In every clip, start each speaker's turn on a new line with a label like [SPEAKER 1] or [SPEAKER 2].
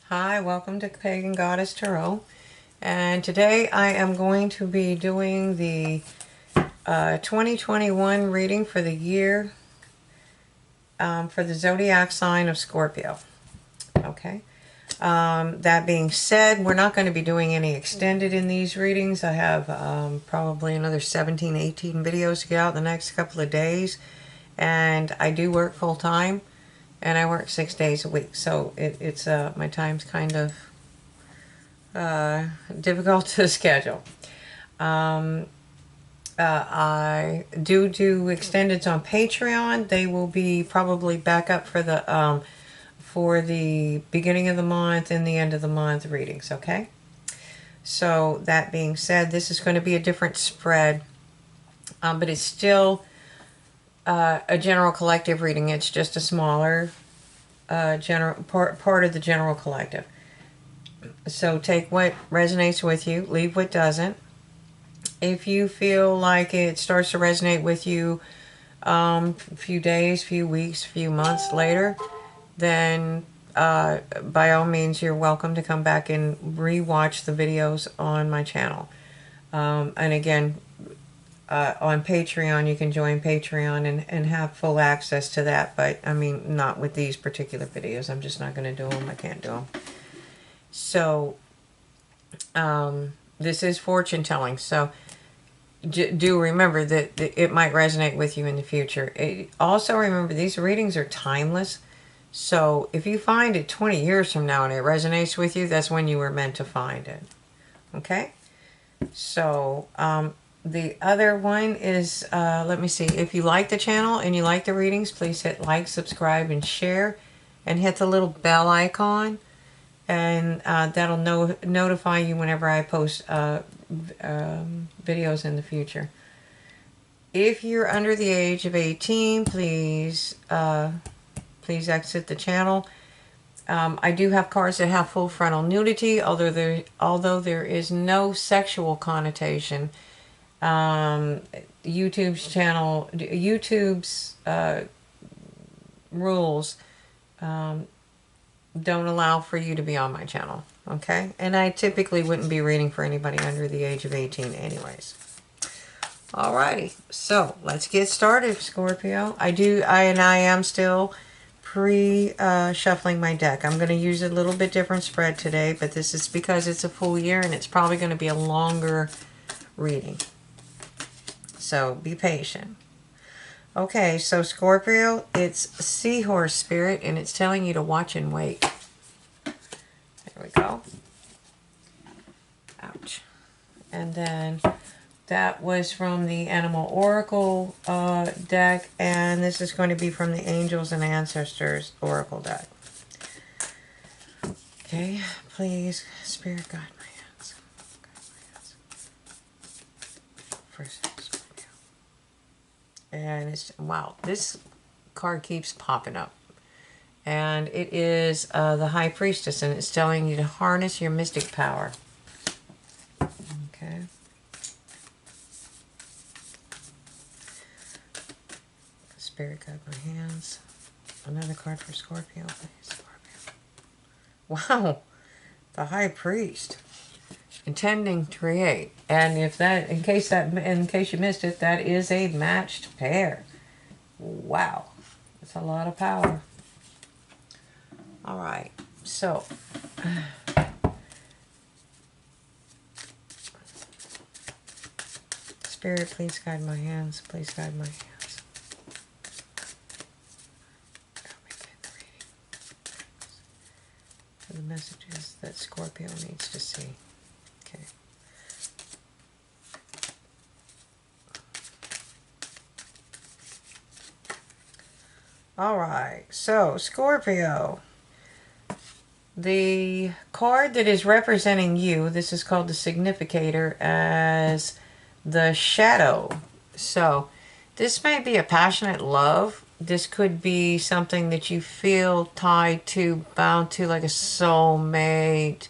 [SPEAKER 1] Hi, welcome to Pagan Goddess Tarot. And today I am going to be doing the 2021 reading for the year for the zodiac sign of Scorpio. Okay. That being said, we're not going to be doing any extended in these readings. I have probably another 17, 18 videos to get out the next couple of days. And I do work full time. And I work 6 days a week. So it's my time's kind of difficult to schedule. I do extendeds on Patreon. They will be probably back up for the beginning of the month and the end of the month readings. Okay. So that being said, this is going to be a different spread, but it's still a general collective reading. It's just a smaller general part of the general collective. So take what resonates with you, leave what doesn't. If you feel like it starts to resonate with you a few days, few weeks, few months later, then by all means you're welcome to come back and rewatch the videos on my channel. And again, on Patreon, you can join Patreon and have full access to that. But I mean, not with these particular videos. I'm just not going to do them. I can't do them. So this is fortune telling. So do remember that it might resonate with you in the future. Also remember, these readings are timeless. So if you find it 20 years from now and it resonates with you, that's when you were meant to find it. Okay? So the other one is, let me see. If you like the channel and you like the readings, please hit like, subscribe, and share. And hit the little bell icon. And that'll notify you whenever I post videos in the future. If you're under the age of 18, please exit the channel. I do have cards that have full frontal nudity, although there is no sexual connotation. YouTube's rules don't allow for you to be on my channel. Okay? And I typically wouldn't be reading for anybody under the age of 18 anyways. Alrighty, so let's get started, Scorpio. I am still shuffling my deck. I'm going to use a little bit different spread today, but this is because it's a full year and it's probably going to be a longer reading. So be patient. Okay, so Scorpio, it's Seahorse Spirit, and it's telling you to watch and wait. There we go. Ouch. And then that was from the Animal Oracle deck, and this is going to be from the Angels and Ancestors Oracle deck. Okay, please, Spirit, guide my hands. Guide my hands. First, Scorpio. And it's, wow, this card keeps popping up. And it is the High Priestess, and it's telling you to harness your mystic power. Okay. Spirit, guide my hands. Another card for Scorpio, please. Scorpio. Wow, the High Priest. Intending to create. And if that, in case you missed it, that is a matched pair. Wow, that's a lot of power. All right, so Spirit, please guide my hands. Please guide my hands. Help me get the reading. The messages that Scorpio needs to see. Okay. All right, so Scorpio, the card that is representing you, this is called the Significator, as the Shadow. So this may be a passionate love. This could be something that you feel tied to, bound to, like a soulmate.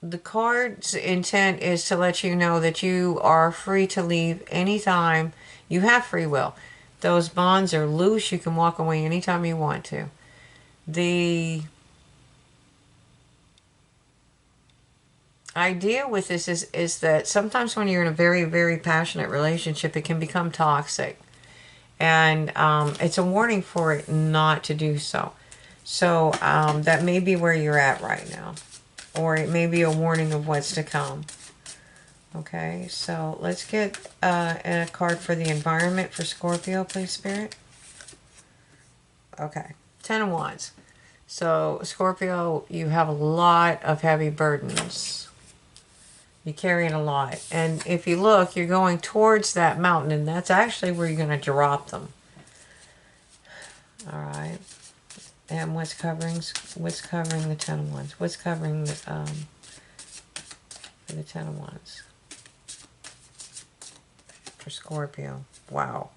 [SPEAKER 1] The card's intent is to let you know that you are free to leave anytime. You have free will. Those bonds are loose. You can walk away anytime you want to. The idea with this is that sometimes when you're in a very, very passionate relationship, it can become toxic. And it's a warning for it not to do so. So that may be where you're at right now. Or it may be a warning of what's to come. Okay, so let's get a card for the environment for Scorpio, please, Spirit. Okay, 10 of Wands. So, Scorpio, you have a lot of heavy burdens. You're carrying a lot. And if you look, you're going towards that mountain, and that's actually where you're going to drop them. All right. And what's covering the 10 of Wands? What's covering the 10 of Wands? For Scorpio. Wow.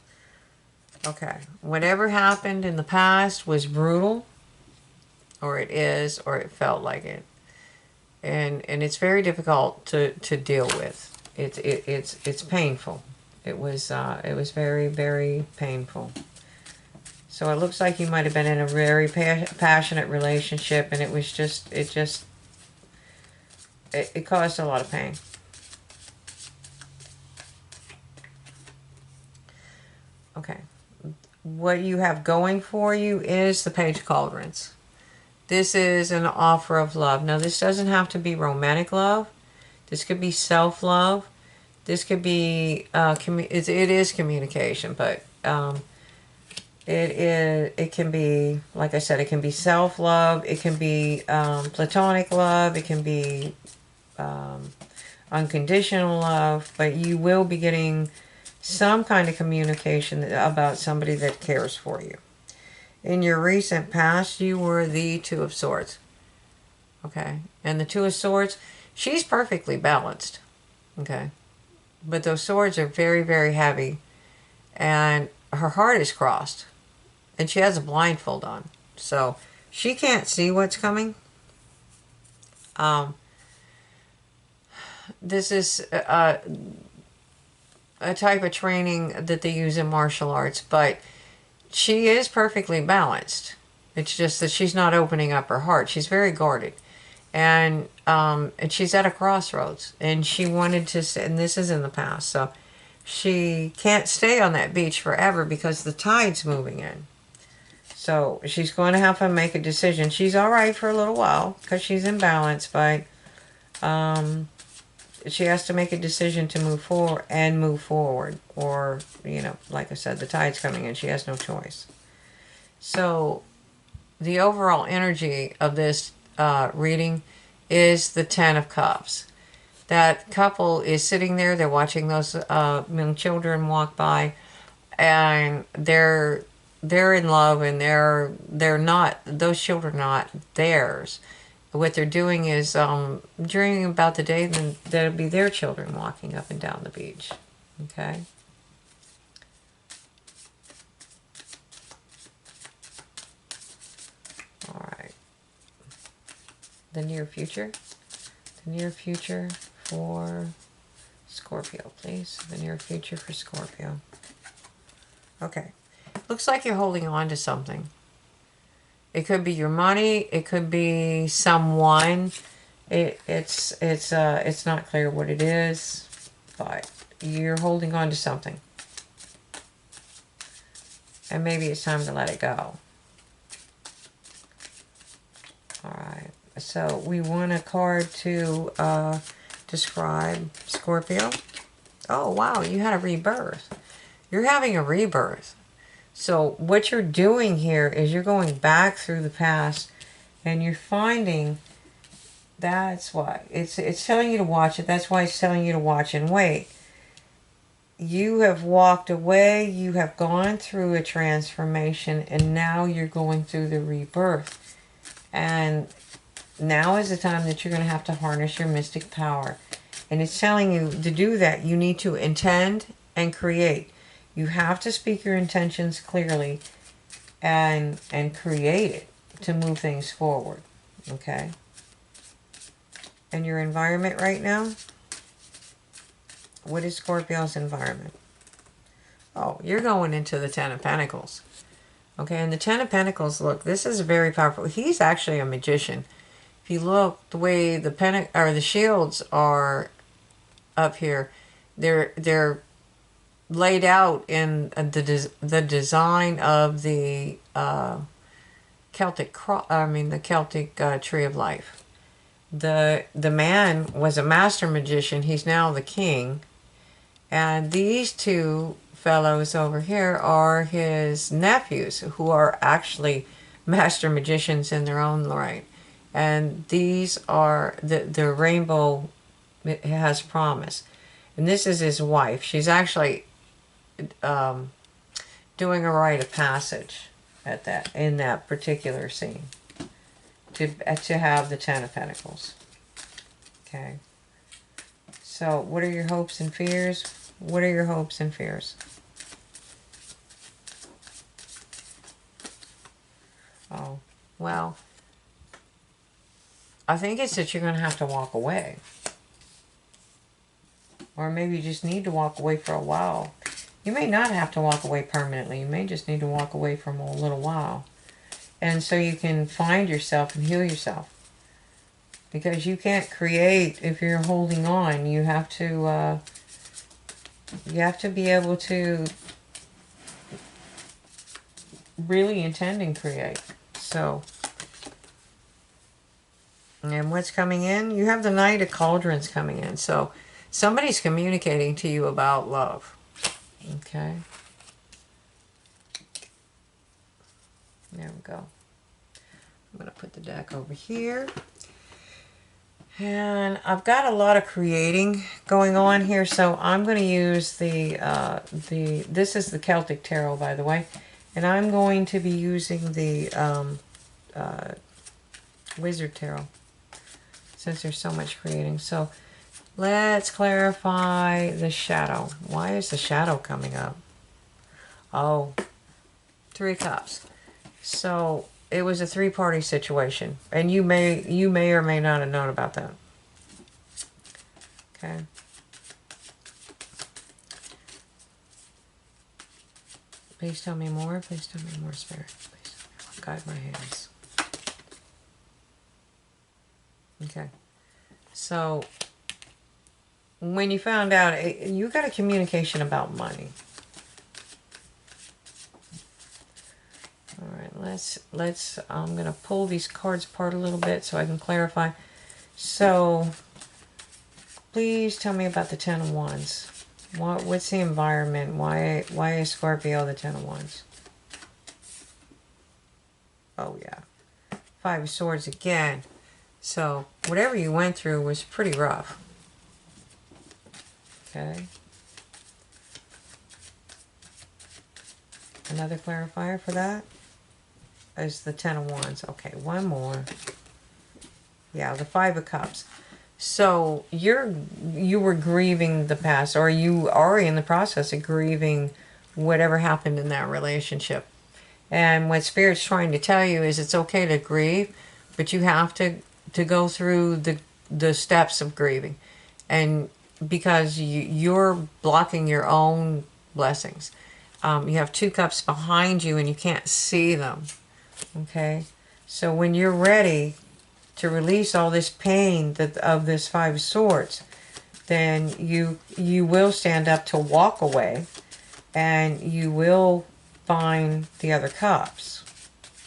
[SPEAKER 1] Okay. Whatever happened in the past was brutal, or it is, or it felt like it. And it's very difficult to deal with. It's painful. It was very, very painful. So it looks like you might have been in a very passionate relationship, and it caused a lot of pain. Okay. What you have going for you is the Page of Cauldrons. This is an offer of love. Now, this doesn't have to be romantic love. This could be self-love. This could be, it is communication, but it can be, like I said, it can be self-love. It can be platonic love. It can be unconditional love. But you will be getting some kind of communication about somebody that cares for you. In your recent past, you were the Two of Swords. Okay? And the Two of Swords, she's perfectly balanced. Okay? But those swords are very, very heavy. And her heart is crossed. And she has a blindfold on. So, she can't see what's coming. This is a type of training that they use in martial arts, but she is perfectly balanced. It's just that she's not opening up her heart. She's very guarded. And she's at a crossroads. And she wanted to, and this is in the past, so she can't stay on that beach forever because the tide's moving in. So she's going to have to make a decision. She's all right for a little while because she's in balance, but she has to make a decision to move forward. Or, like I said, the tide's coming in. She has no choice. So the overall energy of this reading is the 10 of Cups. That couple is sitting there. They're watching those young children walk by, and they're in love, and they're not, those children are not theirs. What they're doing is dreaming about the day then that'll be their children walking up and down the beach. Okay? All right. The near future. The near future for Scorpio, please. The near future for Scorpio. Okay. Looks like you're holding on to something. It could be your money. It could be someone. It's not clear what it is, but you're holding on to something. And maybe it's time to let it go. All right. So we want a card to describe Scorpio. Oh, wow. You had a rebirth. You're having a rebirth. So what you're doing here is you're going back through the past, and you're finding, that's why it's telling you to watch it. That's why it's telling you to watch and wait. You have walked away. You have gone through a transformation, and now you're going through the rebirth. And now is the time that you're going to have to harness your mystic power. And it's telling you to do that. You need to intend and create. You have to speak your intentions clearly and create it to move things forward. Okay? And your environment right now? What is Scorpio's environment? Oh, you're going into the 10 of Pentacles. Okay, and the Ten of Pentacles, look, this is very powerful. He's actually a magician. If you look, the way the shields are up here, they're laid out in the design of the the Celtic tree of life. The man was a master magician. He's now the king, and these two fellows over here are his nephews, who are actually master magicians in their own right. And these are the rainbow. It has promise, and this is his wife. She's actually doing a rite of passage in that particular scene to have the Ten of Pentacles. Okay. So, what are your hopes and fears? What are your hopes and fears? Oh, well, I think it's that you're going to have to walk away. Or maybe you just need to walk away for a while. You may not have to walk away permanently. You may just need to walk away for a little while. And so you can find yourself and heal yourself. Because you can't create if you're holding on. You have to be able to really intend and create. So, and what's coming in? You have the Knight of Cauldrons coming in. So, somebody's communicating to you about love. Okay. There we go. I'm going to put the deck over here. And I've got a lot of creating going on here, so I'm going to use this is the Celtic Tarot, by the way, and I'm going to be using the Wizard Tarot, since there's so much creating. So let's clarify the shadow. Why is the shadow coming up? Oh, Three of Cups. So it was a three-party situation, and you may or may not have known about that. Okay. Please tell me more. Please tell me more, Spirit. Please tell me more. Guide my hands. Okay. So when you found out, you got a communication about money. All right, let's I'm going to pull these cards apart a little bit so I can clarify. So, please tell me about the Ten of Wands. What's the environment? Why is Scorpio the Ten of Wands? Oh, yeah. Five of Swords again. So, whatever you went through was pretty rough. Okay. Another clarifier for that is the Ten of Wands. Okay, one more. Yeah, the Five of Cups. So you were grieving the past, or you are in the process of grieving whatever happened in that relationship. And what Spirit's trying to tell you is it's okay to grieve, but you have to go through the steps of grieving. And because you're blocking your own blessings. You have two cups behind you and you can't see them. Okay? So when you're ready to release all this pain of this Five of Swords, then you will stand up to walk away, and you will find the other cups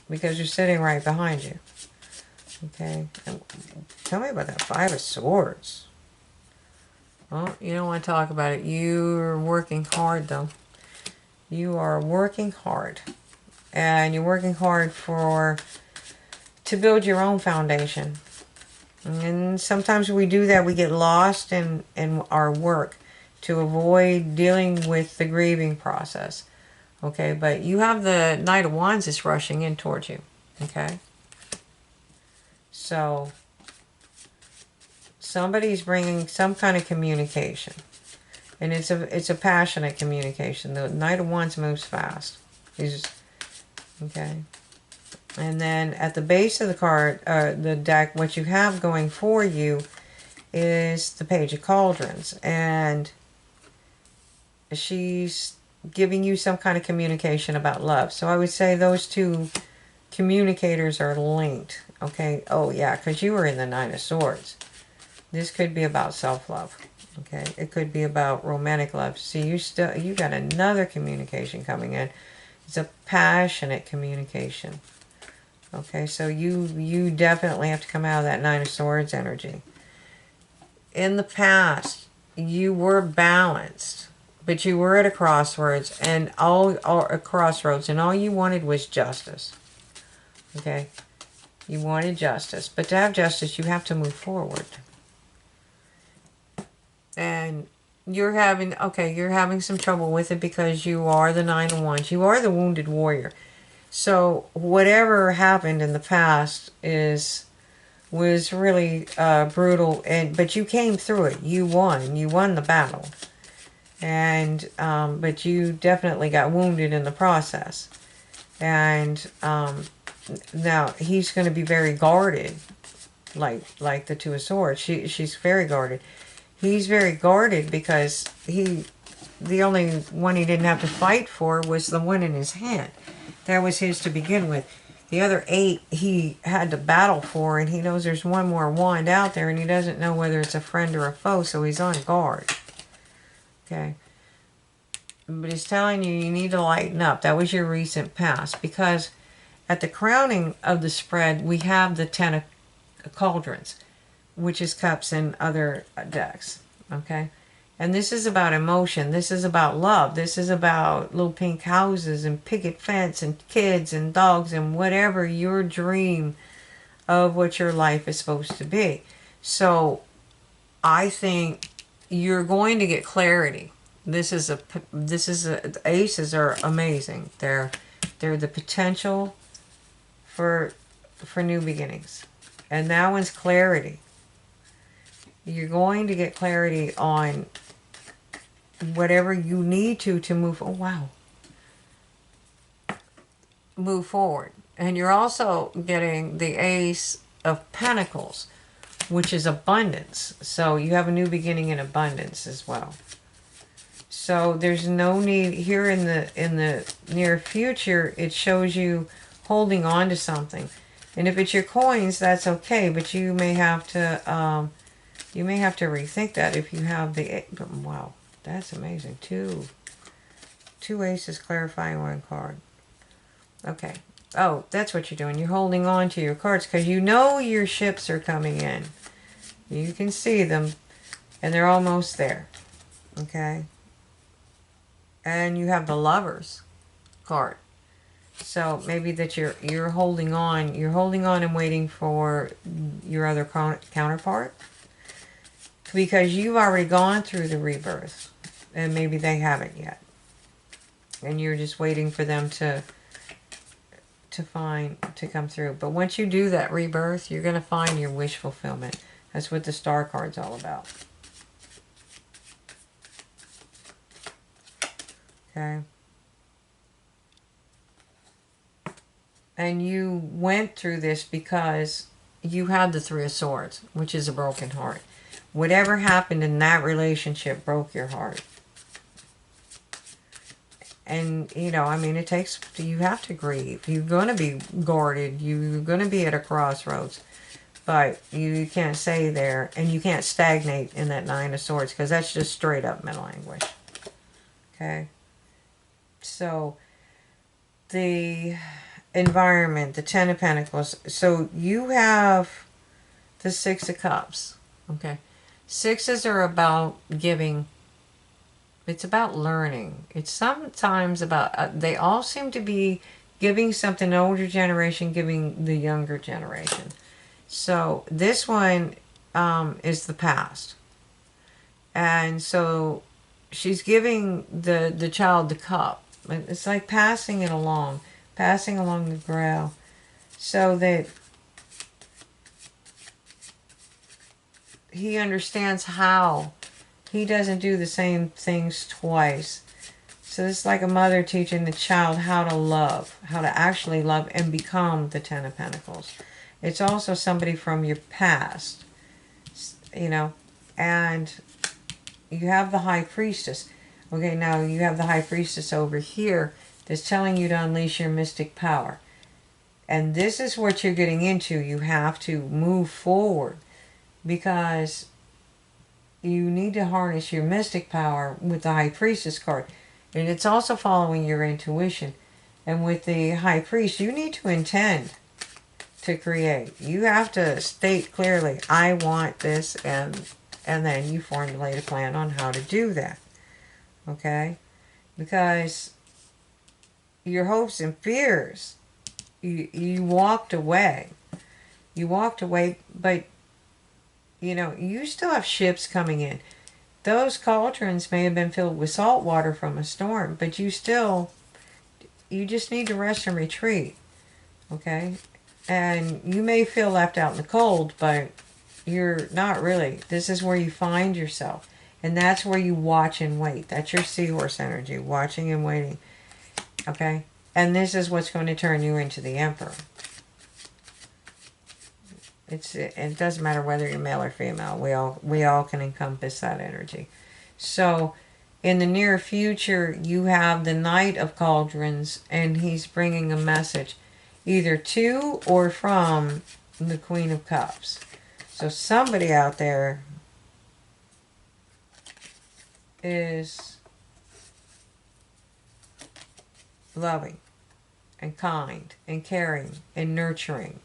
[SPEAKER 1] because you're sitting right behind you. Okay? And tell me about that Five of Swords. Well, you don't want to talk about it. You're working hard, though. You are working hard. And you're working hard to build your own foundation. And sometimes we do that. We get lost in our work to avoid dealing with the grieving process. Okay, but you have the Knight of Wands that's rushing in towards you. Okay? So somebody's bringing some kind of communication. And it's a passionate communication. The Knight of Wands moves fast. Okay. And then at the base of the card, the deck, what you have going for you is the Page of Cauldrons. And she's giving you some kind of communication about love. So I would say those two communicators are linked. Okay. Oh yeah, because you were in the Nine of Swords. This could be about self-love. Okay. It could be about romantic love. See, you got another communication coming in. It's a passionate communication. Okay, so you definitely have to come out of that Nine of Swords energy. In the past, you were balanced, but you were at a crossroads, and all a crossroads, and all you wanted was justice. Okay, you wanted justice, but to have justice, you have to move forward. And you're having some trouble with it because you are the Nine of Wands. You are the wounded warrior. So whatever happened in the past was really brutal, but you came through it. You won the battle, and but you definitely got wounded in the process. And now he's going to be very guarded, like the Two of Swords. She's very guarded. He's very guarded because the only one he didn't have to fight for was the one in his hand. That was his to begin with. The other 8 he had to battle for, and he knows there's one more wand out there, and he doesn't know whether it's a friend or a foe, so he's on guard. Okay. But he's telling you, you need to lighten up. That was your recent past, because at the crowning of the spread, we have the 10 of cauldrons, which is cups and other decks. Okay. And this is about emotion. This is about love. This is about little pink houses and picket fence and kids and dogs and whatever your dream of what your life is supposed to be. So I think you're going to get clarity. Aces are amazing. They're the potential for new beginnings. And that one's clarity. You're going to get clarity on whatever you need to move. Oh wow, move forward. And you're also getting the Ace of Pentacles, which is abundance. So you have a new beginning in abundance as well. So there's no need here in the near future. It shows you holding on to something, and if it's your coins, that's okay. But you may have to rethink that if you have the. Wow. That's amazing. Two aces clarifying one card. Okay. Oh, that's what you're doing. You're holding on to your cards because you know your ships are coming in. You can see them, and they're almost there. Okay. And you have the Lovers card. So maybe that you're holding on. You're holding on and waiting for your other counterpart, because you've already gone through the rebirth. And maybe they haven't yet. And you're just waiting for them to come through. But once you do that rebirth, you're going to find your wish fulfillment. That's what the Star card's all about. Okay. And you went through this because you had the Three of Swords, which is a broken heart. Whatever happened in that relationship broke your heart. And, you know, I mean, you have to grieve. You're going to be guarded. You're going to be at a crossroads. But you can't stay there. And you can't stagnate in that Nine of Swords, because that's just straight up mental anguish. Okay? So, the environment, the 10 of Pentacles. So, you have the 6 of Cups. Okay? Sixes are about giving. It's about learning. It's sometimes about, they all seem to be giving something, the older generation giving the younger generation. So this one is the past. And so she's giving the child the cup. It's like passing along the grail, so that he understands how. He doesn't do the same things twice. So it's like a mother teaching the child how to love, how to actually love and become the 10 of Pentacles. It's also somebody from your past, you know, and you have the High Priestess. Okay, now you have the High Priestess over here that's telling you to unleash your mystic power. And this is what you're getting into. You have to move forward because you need to harness your mystic power with the High Priestess card. And it's also following your intuition. And with the High Priest, you need to intend to create. You have to state clearly, I want this, and then you formulate a plan on how to do that. Okay? Because your hopes and fears, you walked away. You walked away, but you still have ships coming in. Those cauldrons may have been filled with salt water from a storm, but you just need to rest and retreat. Okay? And you may feel left out in the cold, but you're not really. This is where you find yourself. And that's where you watch and wait. That's your seahorse energy, watching and waiting. Okay? And this is what's going to turn you into the Emperor. It doesn't matter whether you're male or female. We all can encompass that energy. So in the near future, you have the Knight of Cauldrons, and he's bringing a message either to or from the Queen of Cups. So somebody out there is loving and kind and caring and nurturing.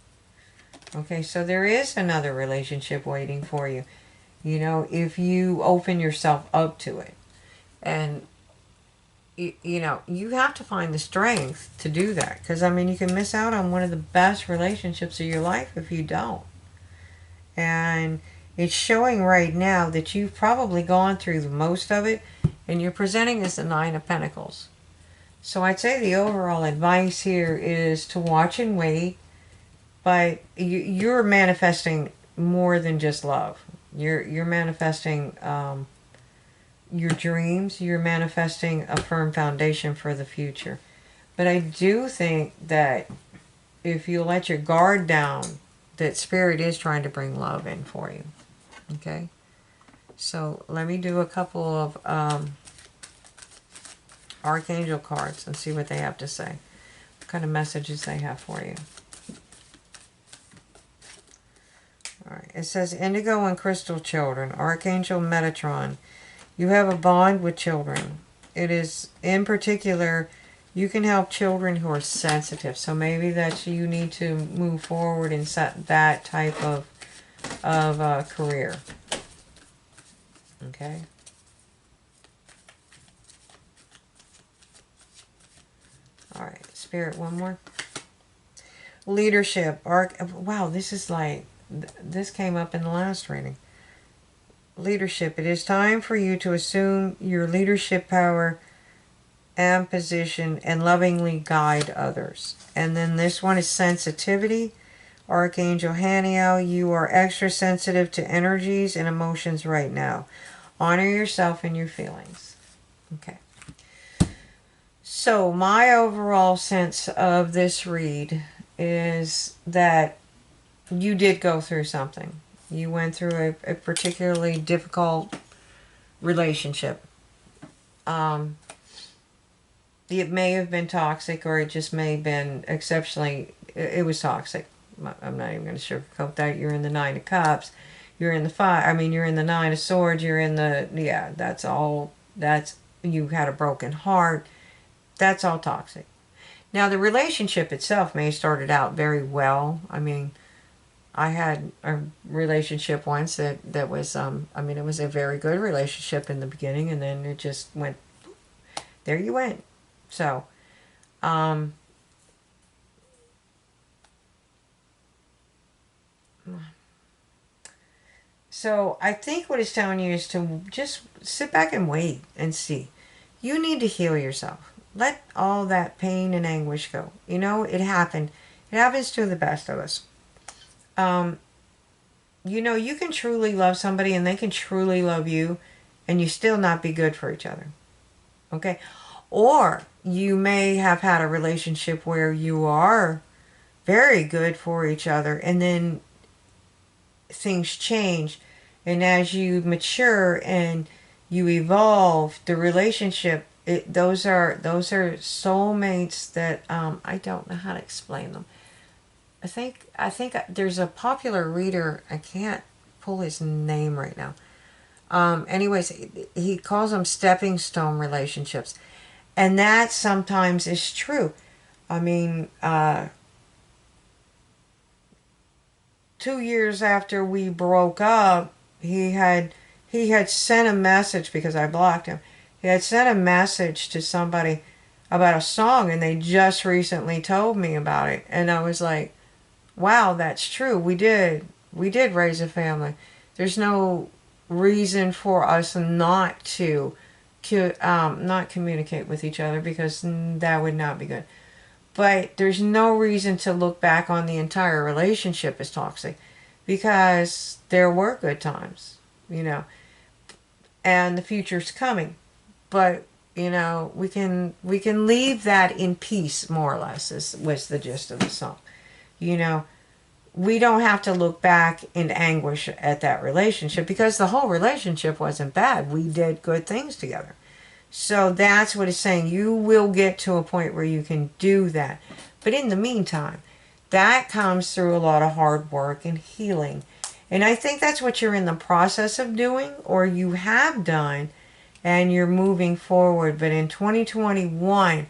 [SPEAKER 1] Okay, so there is another relationship waiting for you, if you open yourself up to it. And, you have to find the strength to do that. Because, you can miss out on one of the best relationships of your life if you don't. And it's showing right now that you've probably gone through the most of it, and you're presenting as the Nine of Pentacles. So I'd say the overall advice here is to watch and wait. But you're manifesting more than just love. You're manifesting your dreams. You're manifesting a firm foundation for the future. But I do think that if you let your guard down, that Spirit is trying to bring love in for you. Okay? So let me do a couple of Archangel cards and see what they have to say. What kind of messages they have for you. Alright, it says Indigo and Crystal Children, Archangel Metatron. You have a bond with children. It is, in particular, you can help children who are sensitive. So maybe that you need to move forward and set that type of career. Okay. Alright, Spirit, one more. Leadership. Wow, this is like... This came up in the last reading. Leadership. It is time for you to assume your leadership power and position and lovingly guide others. And then this one is sensitivity. Archangel Haniel, you are extra sensitive to energies and emotions right now. Honor yourself and your feelings. Okay. So my overall sense of this read is that you did go through something. You went through a particularly difficult relationship. It may have been toxic, or it just may have been exceptionally... It was toxic. I'm not even going to sugarcoat that. You're in the Nine of Cups. You're in the you're in the Nine of Swords. You're in the... Yeah, that's all... You had a broken heart. That's all toxic. Now, the relationship itself may have started out very well. I had a relationship once that was, it was a very good relationship in the beginning, and then it just went, there you went. So, I think what it's telling you is to just sit back and wait and see. You need to heal yourself. Let all that pain and anguish go. It happened. It happens to the best of us. You can truly love somebody and they can truly love you, and you still not be good for each other. Okay? Or you may have had a relationship where you are very good for each other, and then things change, and as you mature and you evolve. The relationship, those are soulmates that I don't know how to explain them. I think there's a popular reader. I can't pull his name right now. Anyways, he calls them stepping stone relationships, and that sometimes is true. I mean, 2 years after we broke up, he had sent a message because I blocked him. He had sent a message to somebody about a song, and they just recently told me about it, and I was like, wow, that's true. We did raise a family. There's no reason for us not to not communicate with each other, because that would not be good. But there's no reason to look back on the entire relationship as toxic, because there were good times, and the future's coming. But we can leave that in peace, more or less, is was the gist of the song. You know, we don't have to look back in anguish at that relationship, because the whole relationship wasn't bad. We did good things together. So that's what it's saying. You will get to a point where you can do that. But in the meantime, that comes through a lot of hard work and healing. And I think that's what you're in the process of doing, or you have done, and you're moving forward. But in 2021,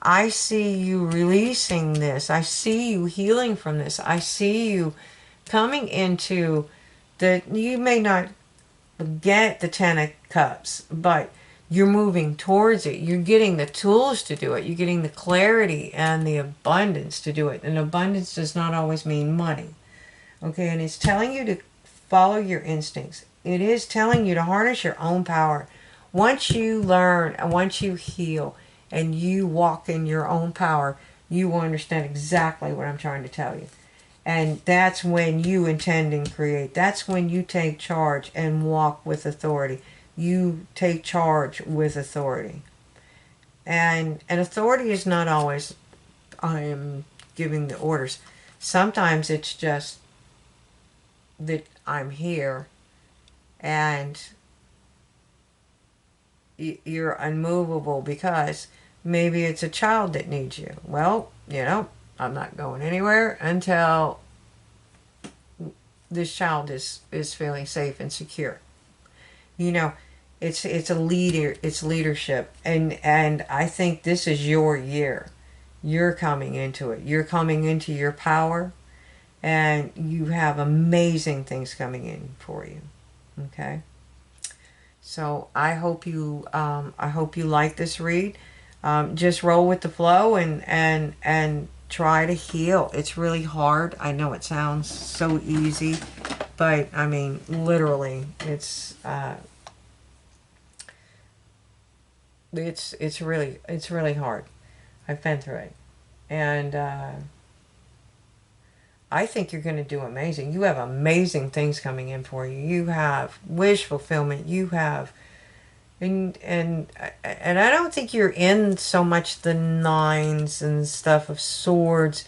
[SPEAKER 1] I see you releasing this. I see you healing from this. I see you coming into you may not get the Ten of Cups, but you're moving towards it. You're getting the tools to do it. You're getting the clarity and the abundance to do it. And abundance does not always mean money. Okay, and it's telling you to follow your instincts. It is telling you to harness your own power. Once you learn and once you heal and you walk in your own power, you will understand exactly what I'm trying to tell you. And that's when you intend and create. That's when you take charge and walk with authority. You take charge with authority. And authority is not always, I am giving the orders. Sometimes it's just that I'm here and you're unmovable because maybe it's a child that needs you. Well, I'm not going anywhere until this child is feeling safe and secure. It's a leader, it's leadership, and I think this is your year. You're coming into it. You're coming into your power, and you have amazing things coming in for you. Okay. So I hope you like this read. Just roll with the flow and try to heal. It's really hard. I know it sounds so easy, but I mean, literally, it's really hard. I've been through it, and I think you're going to do amazing. You have amazing things coming in for you. You have wish fulfillment. You have, and I don't think you're in so much the nines and stuff of swords,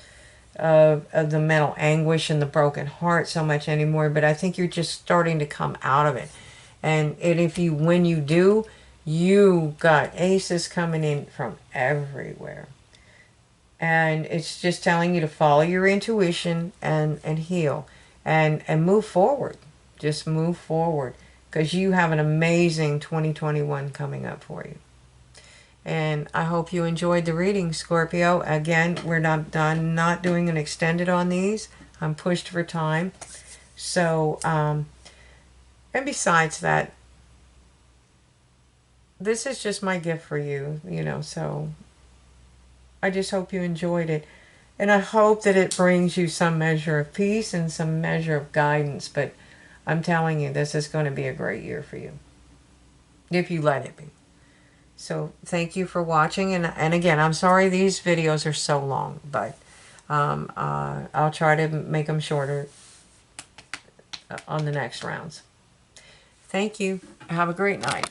[SPEAKER 1] of the mental anguish and the broken heart so much anymore. But I think you're just starting to come out of it. And when you do, you got aces coming in from everywhere. And it's just telling you to follow your intuition and heal and move forward. Just move forward, because you have an amazing 2021 coming up for you. And I hope you enjoyed the reading, Scorpio. Again, we're not done, not doing an extended on these. I'm pushed for time. So, and besides that, this is just my gift for you, so I just hope you enjoyed it. And I hope that it brings you some measure of peace and some measure of guidance. But I'm telling you, this is going to be a great year for you, if you let it be. So thank you for watching. And again, I'm sorry these videos are so long, but I'll try to make them shorter on the next rounds. Thank you. Have a great night.